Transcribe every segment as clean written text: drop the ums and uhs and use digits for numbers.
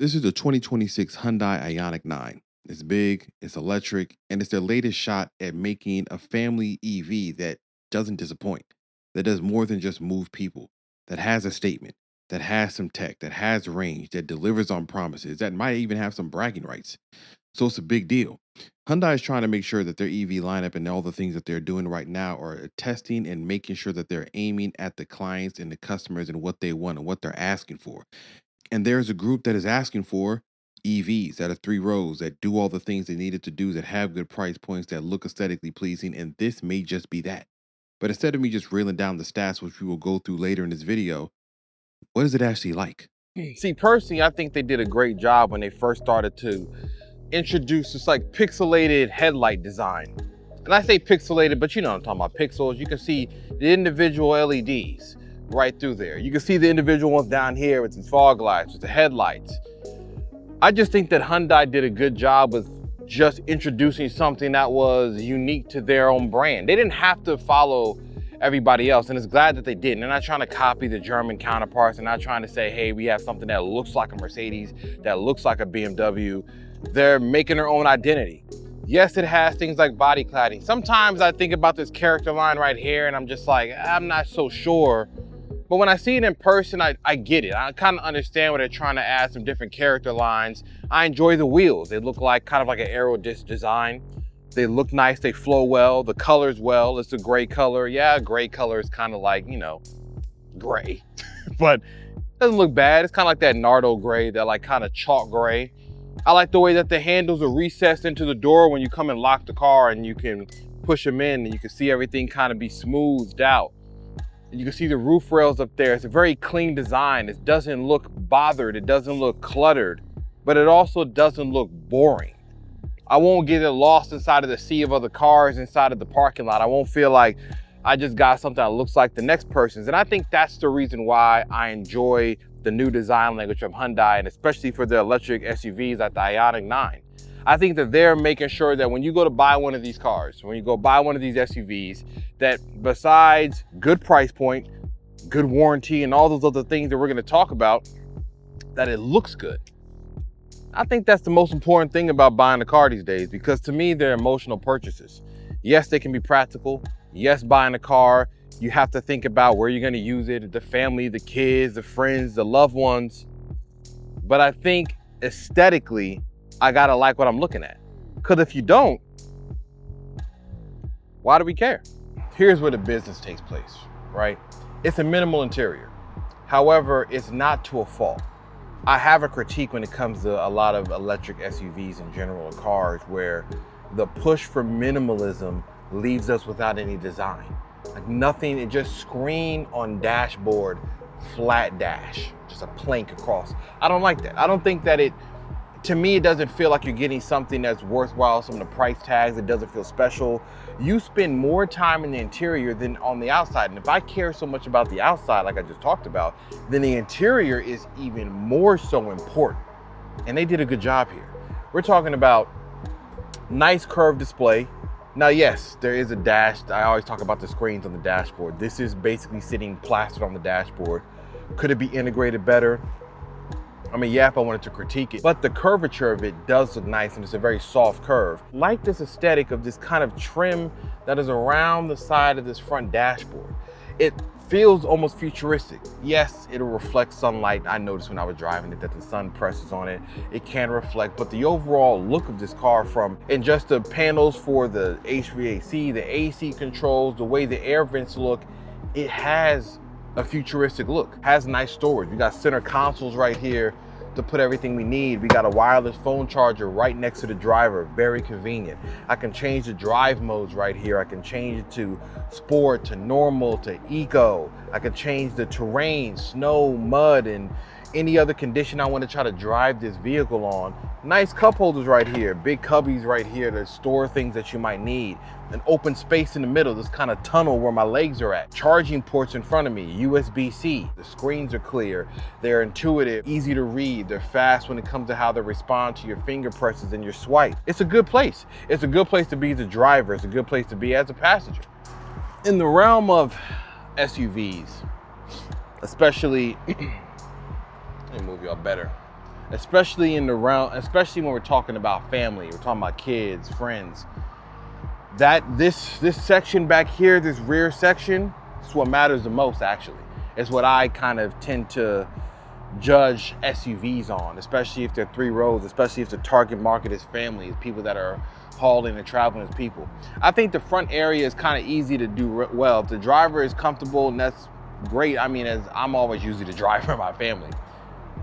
This is the 2026 Hyundai Ioniq 9. It's big, it's electric, and it's their latest shot at making a family EV that doesn't disappoint, that does more than just move people, that has a statement, that has some tech, that has range, that delivers on promises, that might even have some bragging rights. So it's a big deal. Hyundai is trying to make sure that their EV lineup and all the things that they're doing right now are testing and making sure that they're aiming at the clients and the customers and what they want and what they're asking for. And there's a group that is asking for EVs that are 3 rows, that do all the things they needed to do, that have good price points, that look aesthetically pleasing. And this may just be that. But instead of me just reeling down the stats, which we will go through later in this video, what is it actually like? See, personally, I think they did a great job when they first started to introduce this like pixelated headlight design. And I say pixelated, but you know what I'm talking about, pixels. You can see the individual LEDs right through there. You can see the individual ones down here with the fog lights, with the headlights. I just think that Hyundai did a good job with just introducing something that was unique to their own brand. They didn't have to follow everybody else, and it's glad that they didn't. They're not trying to copy the German counterparts. They're not trying to say, hey, we have something that looks like a Mercedes, that looks like a BMW. They're making their own identity. Yes, it has things like body cladding. Sometimes I think about this character line right here and I'm just like, I'm not so sure. But when I see it in person, I get it. I kind of understand where they're trying to add some different character lines. I enjoy the wheels. They look like kind of like an aero disc design. They look nice, they flow well, the color's well, it's a gray color. Yeah, gray color is kind of like, you know, gray, but it doesn't look bad. It's kind of like that Nardo gray, that like kind of chalk gray. I like the way that the handles are recessed into the door when you come and lock the car, and you can push them in and you can see everything kind of be smoothed out. You can see the roof rails up there. It's a very clean design. It doesn't look bothered. It doesn't look cluttered, but it also doesn't look boring. I won't get it lost inside of the sea of other cars inside of the parking lot. I won't feel like I just got something that looks like the next person's. And I think that's the reason why I enjoy the new design language from Hyundai, and especially for the electric SUVs like the Ioniq 9. I think that they're making sure that when you go to buy one of these cars, when you go buy one of these SUVs, that besides good price point, good warranty, and all those other things that we're gonna talk about, that it looks good. I think that's the most important thing about buying a car these days, because to me, they're emotional purchases. Yes, they can be practical. Yes, buying a car, you have to think about where you're gonna use it, the family, the kids, the friends, the loved ones. But I think aesthetically, I gotta like what I'm looking at. Because if you don't, why do we care? Here's where the business takes place, right? It's a minimal interior. However, it's not to a fault. I have a critique when it comes to a lot of electric SUVs in general, or cars, where the push for minimalism leaves us without any design. Like nothing, it just screen on dashboard, flat dash, just a plank across. I don't like that. I don't think that to me, it doesn't feel like you're getting something that's worthwhile. Some of the price tags, it doesn't feel special. You spend more time in the interior than on the outside. And if I care so much about the outside, like I just talked about, then the interior is even more so important. And they did a good job here. We're talking about nice curved display. Now, yes, there is a dash. I always talk about the screens on the dashboard. This is basically sitting plastered on the dashboard. Could it be integrated better? I mean, yeah, if I wanted to critique it, but the curvature of it does look nice, and it's a very soft curve. Like this aesthetic of this kind of trim that is around the side of this front dashboard. It feels almost futuristic. Yes, it'll reflect sunlight. I noticed when I was driving it that the sun presses on it. It can reflect, but the overall look of this car, and just the panels for the HVAC, the AC controls, the way the air vents look, it has a futuristic look. Has nice storage. We got center consoles right here to put everything we need. We got a wireless phone charger right next to the driver, very convenient. I can change the drive modes right here. I can change it to sport, to normal, to eco. I can change the terrain, snow, mud, and any other condition I want to try to drive this vehicle on. Nice cup holders right here, big cubbies right here to store things that you might need. An open space in the middle, this kind of tunnel where my legs are at. Charging ports in front of me, USB-C. The screens are clear, they're intuitive, easy to read, they're fast when it comes to how they respond to your finger presses and your swipe. It's a good place. It's a good place to be as a driver. It's a good place to be as a passenger. In the realm of SUVs, especially, let me move y'all better. especially in the realm, especially when we're talking about family, we're talking about kids, friends. That this section back here, this rear section, is what matters the most actually. It's what I kind of tend to judge SUVs on, especially if they're 3 rows, especially if the target market is families, people that are hauling and traveling as people. I think the front area is kind of easy to do well. If the driver is comfortable, and that's great. I mean, as I'm always usually the driver of my family.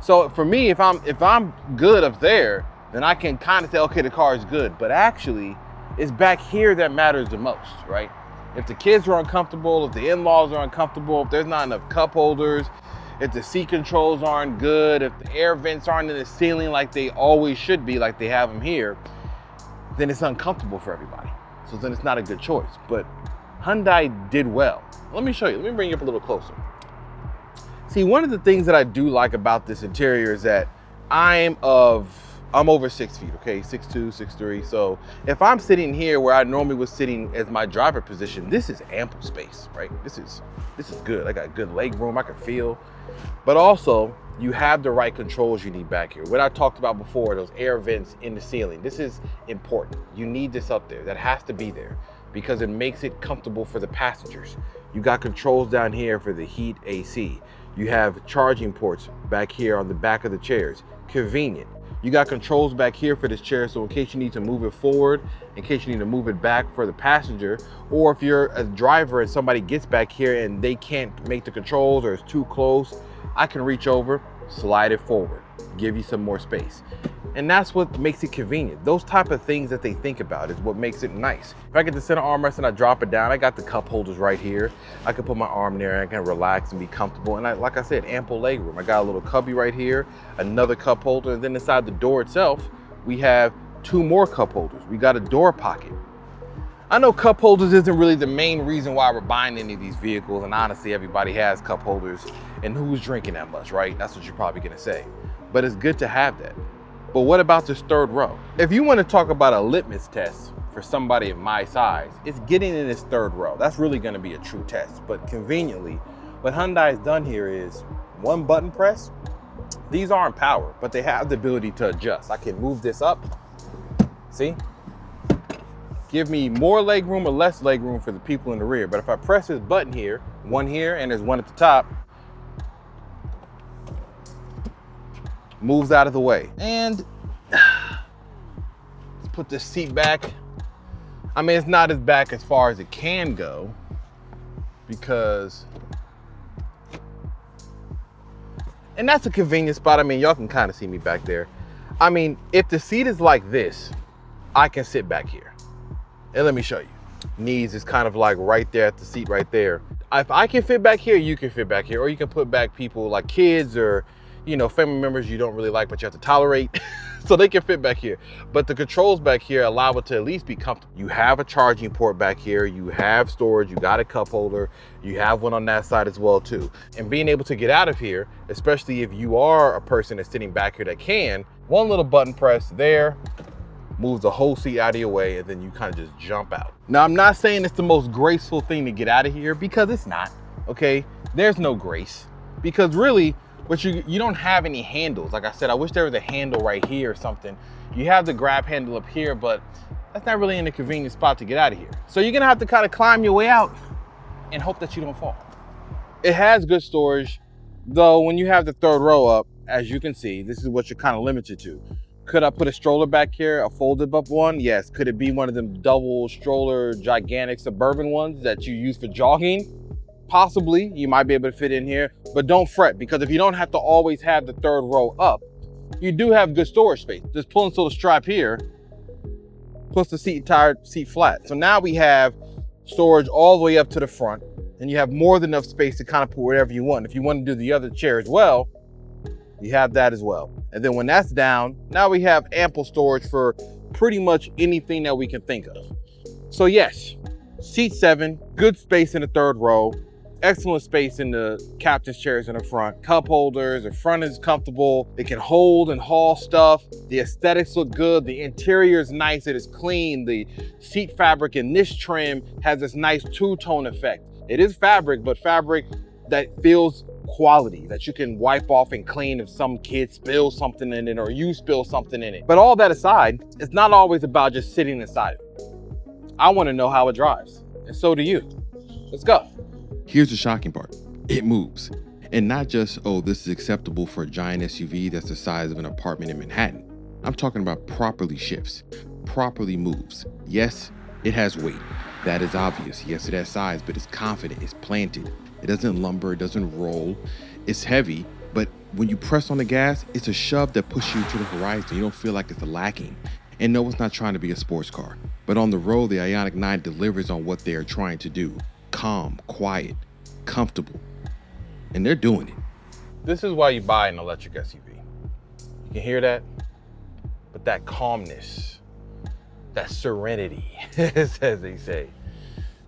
So for me, if I'm good up there, then I can kind of say, okay, the car is good. But actually, it's back here that matters the most, right? If the kids are uncomfortable, if the in-laws are uncomfortable, if there's not enough cup holders, if the seat controls aren't good, if the air vents aren't in the ceiling like they always should be, like they have them here, then it's uncomfortable for everybody. So then it's not a good choice. But Hyundai did well. Let me show you. Let me bring you up a little closer. See, one of the things that I do like about this interior is that I'm over 6 feet, okay? 6'2", 6'3". So if I'm sitting here where I normally was sitting as my driver position, this is ample space, right? This is good. I got good leg room, I can feel. But also, you have the right controls you need back here. What I talked about before, those air vents in the ceiling, this is important. You need this up there. That has to be there because it makes it comfortable for the passengers. You got controls down here for the heat AC. You have charging ports back here on the back of the chairs. Convenient. You got controls back here for this chair, so in case you need to move it forward, in case you need to move it back for the passenger, or if you're a driver and somebody gets back here and they can't make the controls or it's too close, I can reach over, slide it forward, give you some more space. And that's what makes it convenient. Those type of things that they think about is what makes it nice. If I get the center armrest and I drop it down, I got the cup holders right here. I can put my arm there and I can relax and be comfortable. And like I said, ample leg room. I got a little cubby right here, another cup holder. And then inside the door itself, we have 2 more cup holders. We got a door pocket. I know cup holders isn't really the main reason why we're buying any of these vehicles. And honestly, everybody has cup holders. And who's drinking that much, right? That's what you're probably gonna say. But it's good to have that. But what about this 3rd row? If you want to talk about a litmus test for somebody of my size, it's getting in this 3rd row. That's really going to be a true test. But conveniently, what Hyundai's done here is 1 button press. These aren't power, but they have the ability to adjust. I can move this up. See? Give me more leg room or less leg room for the people in the rear. But if I press this button here, 1 here, and there's 1 at the top, moves out of the way. And let's put this seat back. I mean, it's not as back as far as it can go because, and that's a convenient spot. I mean, y'all can kind of see me back there. I mean, if the seat is like this, I can sit back here. And let me show you. Knees is kind of like right there at the seat right there. If I can fit back here, you can fit back here, or you can put back people like kids or, you know, family members you don't really like, but you have to tolerate, so they can fit back here. But the controls back here allow it to at least be comfortable. You have a charging port back here, you have storage, you got a cup holder, you have one on that side as well too. And being able to get out of here, especially if you are a person that's sitting back here that can, 1 little button press there, moves the whole seat out of your way, and then you kind of just jump out. Now, I'm not saying it's the most graceful thing to get out of here because it's not, okay? There's no grace because really, but you don't have any handles. Like I said, I wish there was a handle right here or something. You have the grab handle up here, but that's not really in a convenient spot to get out of here. So you're gonna have to kind of climb your way out and hope that you don't fall. It has good storage, though when you have the 3rd row up, as you can see, this is what you're kind of limited to. Could I put a stroller back here, a folded up one? Yes. Could it be one of them double stroller, gigantic Suburban ones that you use for jogging? Possibly, you might be able to fit in here, but don't fret because if you don't have to always have the 3rd row up, you do have good storage space. Just pull into the strap here, push the seat flat. So now we have storage all the way up to the front, and you have more than enough space to kind of put whatever you want. If you want to do the other chair as well, you have that as well. And then when that's down, now we have ample storage for pretty much anything that we can think of. So yes, seat 7, good space in the 3rd row. Excellent space in the captain's chairs in the front. Cup holders, the front is comfortable. It can hold and haul stuff. The aesthetics look good. The interior is nice, it is clean. The seat fabric in this trim has this nice 2-tone effect. It is fabric, but fabric that feels quality that you can wipe off and clean if some kid spills something in it or you spill something in it. But all that aside, it's not always about just sitting inside it. I want to know how it drives, and so do you. Let's go. Here's the shocking part. It moves. And not just, oh, this is acceptable for a giant SUV that's the size of an apartment in Manhattan. I'm talking about properly shifts, properly moves. Yes, it has weight. That is obvious. Yes, it has size, but it's confident, it's planted. It doesn't lumber, it doesn't roll. It's heavy, but when you press on the gas, it's a shove that pushes you to the horizon. You don't feel like it's lacking. And no, it's not trying to be a sports car. But on the road, the Ioniq 9 delivers on what they are trying to do. Calm, quiet, comfortable. And they're doing it. This is why you buy an electric SUV. You can hear that? But that calmness, that serenity, as they say,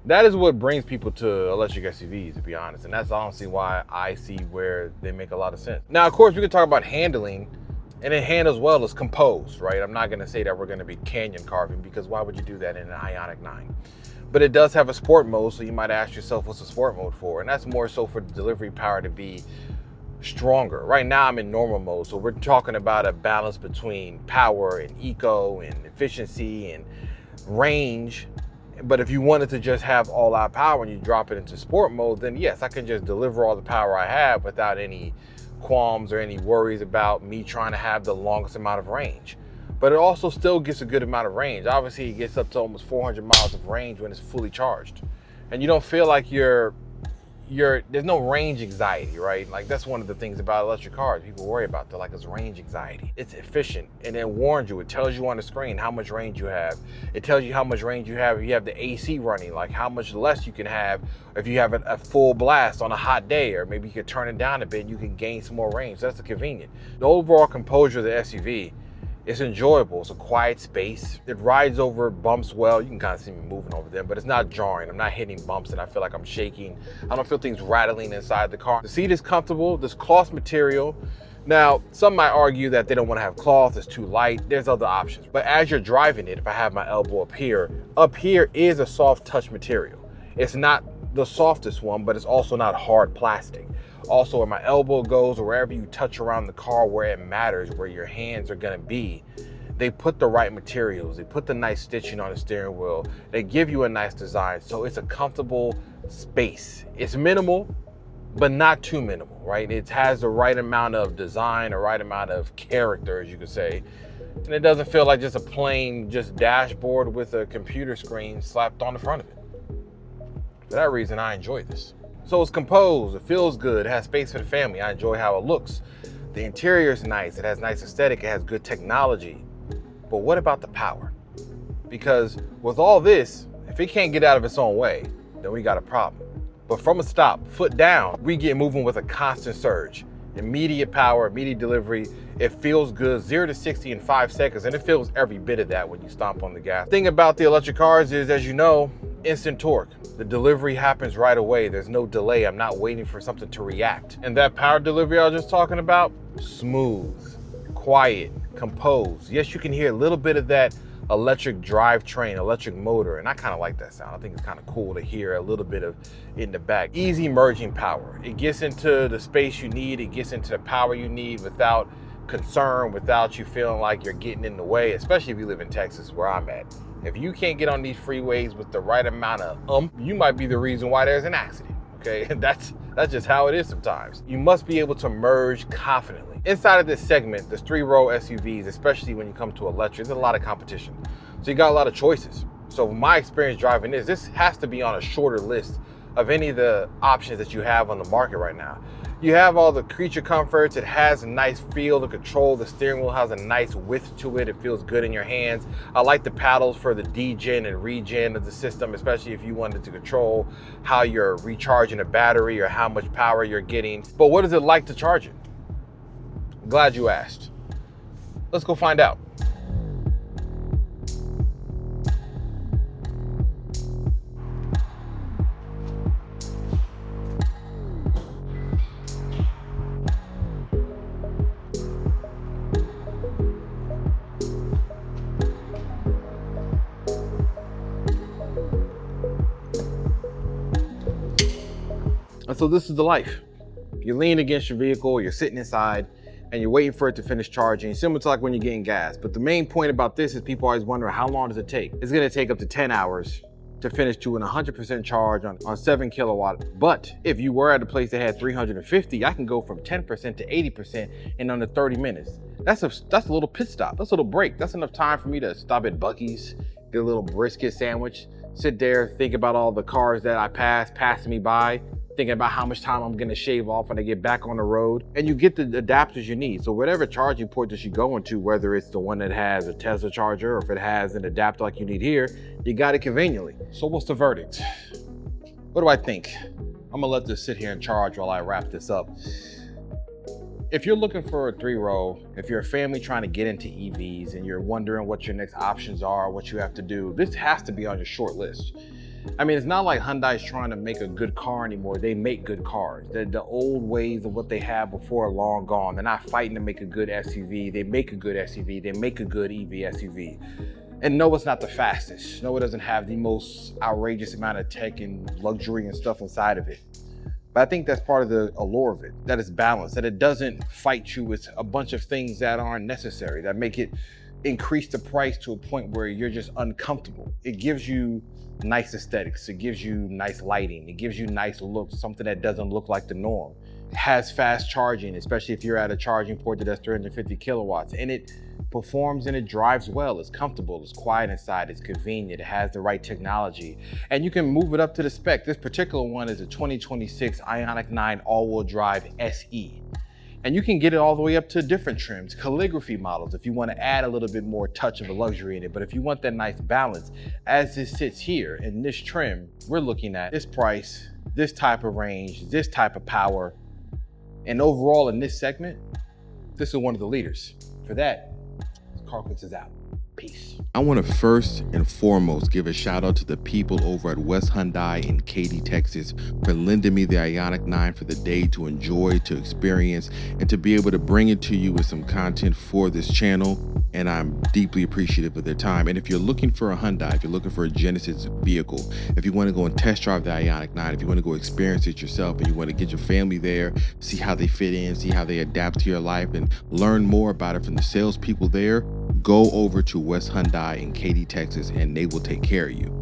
that is what brings people to electric SUVs, to be honest. And that's honestly why I see where they make a lot of sense. Now, of course, we can talk about handling, and it handles well as composed, right? I'm not gonna say that we're gonna be canyon carving, because why would you do that in an Ioniq 9? But it does have a sport mode, so you might ask yourself, what's the sport mode for? And that's more so for the delivery power to be stronger. Right now I'm in normal mode, so we're talking about a balance between power and eco and efficiency and range. But if you wanted to just have all out power and you drop it into sport mode, then yes, I can just deliver all the power I have without any qualms or any worries about me trying to have the longest amount of range. But it also still gets a good amount of range. Obviously, it gets up to almost 400 miles of range when it's fully charged. And you don't feel like there's no range anxiety, right? Like, that's one of the things about electric cars people worry about. They're like, it's range anxiety. It's efficient, and it warns you. It tells you on the screen how much range you have. It tells you how much range you have if you have the AC running, like how much less you can have if you have a full blast on a hot day, or maybe you can turn it down a bit and you can gain some more range. That's convenient. The overall composure of the SUV, it's enjoyable. It's a quiet space. It rides over bumps well. You can kind of see me moving over them, but it's not jarring. I'm not hitting bumps and I feel like I'm shaking. I don't feel things rattling inside the car. The seat is comfortable. This cloth material. Now, some might argue that they don't want to have cloth, it's too light. There's other options. But as you're driving it, if I have my elbow up here is a soft touch material. It's not the softest one, but it's also not hard plastic. Also, where my elbow goes, or wherever you touch around the car where it matters, where your hands are gonna be, they put the right materials. They put the nice stitching on the steering wheel. They give you a nice design. So it's a comfortable space. It's minimal, but not too minimal, right? It has the right amount of design, the right amount of character, as you could say. And it doesn't feel like just a plain dashboard with a computer screen slapped on the front of it. For that reason, I enjoy this. So it's composed, it feels good, it has space for the family. I enjoy how it looks. The interior is nice, it has nice aesthetic, it has good technology. But what about the power? Because with all this, if it can't get out of its own way, then we got a problem. But from a stop, foot down, we get moving with a constant surge. Immediate power, immediate delivery. It feels good, 0 to 60 in 5 seconds, and it feels every bit of that when you stomp on the gas. The thing about the electric cars is, as you know, instant torque. The delivery happens right away. There's no delay. I'm not waiting for something to react. And that power delivery I was just talking about, smooth, quiet, composed. Yes, you can hear a little bit of that electric drivetrain, electric motor, and I kind of like that sound. I think it's kind of cool to hear a little bit of it in the back. Easy merging power. It gets into the space you need. It gets into the power you need without concern, without you feeling like you're getting in the way, especially if you live in Texas where I'm at. If you can't get on these freeways with the right amount of you might be the reason why there's an accident, okay? That's just how it is sometimes. You must be able to merge confidently. Inside of this segment, there's 3-row SUVs, especially when you come to electric, there's a lot of competition. So you got a lot of choices. So my experience driving this has to be on a shorter list of any of the options that you have on the market right now. You have all the creature comforts. It has a nice feel to control. The steering wheel has a nice width to it. It feels good in your hands. I like the paddles for the degen and regen of the system, especially if you wanted to control how you're recharging a battery or how much power you're getting. But what is it like to charge it? I'm glad you asked. Let's go find out. And so this is the life. You lean against your vehicle, you're sitting inside, and you're waiting for it to finish charging, similar to like when you're getting gas. But the main point about this is people always wonder, how long does it take? It's gonna take up to 10 hours to finish to an 100% charge on 7 kilowatt. But if you were at a place that had 350, I can go from 10% to 80% in under 30 minutes. That's a little pit stop. That's a little break. That's enough time for me to stop at Buc-ee's, get a little brisket sandwich, sit there, think about all the cars that I passing me by, thinking about how much time I'm gonna shave off when I get back on the road. And you get the adapters you need. So whatever charging port that you go into, whether it's the one that has a Tesla charger or if it has an adapter like you need here, you got it conveniently. So what's the verdict? What do I think? I'm gonna let this sit here and charge while I wrap this up. If you're looking for a 3-row, if you're a family trying to get into EVs and you're wondering what your next options are, what you have to do, this has to be on your short list. I mean, it's not like Hyundai's trying to make a good car anymore. They make good cars. The old ways of what they had before are long gone. They're not fighting to make a good SUV. They make a good SUV. They make a good EV SUV. And no, it's not the fastest. No, it doesn't have the most outrageous amount of tech and luxury and stuff inside of it. But I think that's part of the allure of it, that it's balanced, that it doesn't fight you with a bunch of things that aren't necessary, that make it increase the price to a point where you're just uncomfortable. It gives you nice aesthetics, it gives you nice lighting, it gives you nice looks, something that doesn't look like the norm. It has fast charging, especially if you're at a charging port that has 350 kilowatts, and it performs and it drives well. It's comfortable, it's quiet inside, it's convenient, it has the right technology, and you can move it up to the spec. This particular one is a 2026 Ioniq 9 all-wheel drive SE. And you can get it all the way up to different trims, calligraphy models, if you want to add a little bit more touch of a luxury in it. But if you want that nice balance, as this sits here in this trim, we're looking at this price, this type of range, this type of power, and overall in this segment, this is one of the leaders. For that, CarQuicks is out. Peace. I want to first and foremost give a shout out to the people over at West Hyundai in Katy, Texas for lending me the Ioniq 9 for the day to enjoy, to experience, and to be able to bring it to you with some content for this channel. And I'm deeply appreciative of their time. And if you're looking for a Hyundai, if you're looking for a Genesis vehicle, if you want to go and test drive the Ioniq 9, if you want to go experience it yourself and you want to get your family there, see how they fit in, see how they adapt to your life, and learn more about it from the salespeople there, go over to West Hyundai in Katy, Texas, and they will take care of you.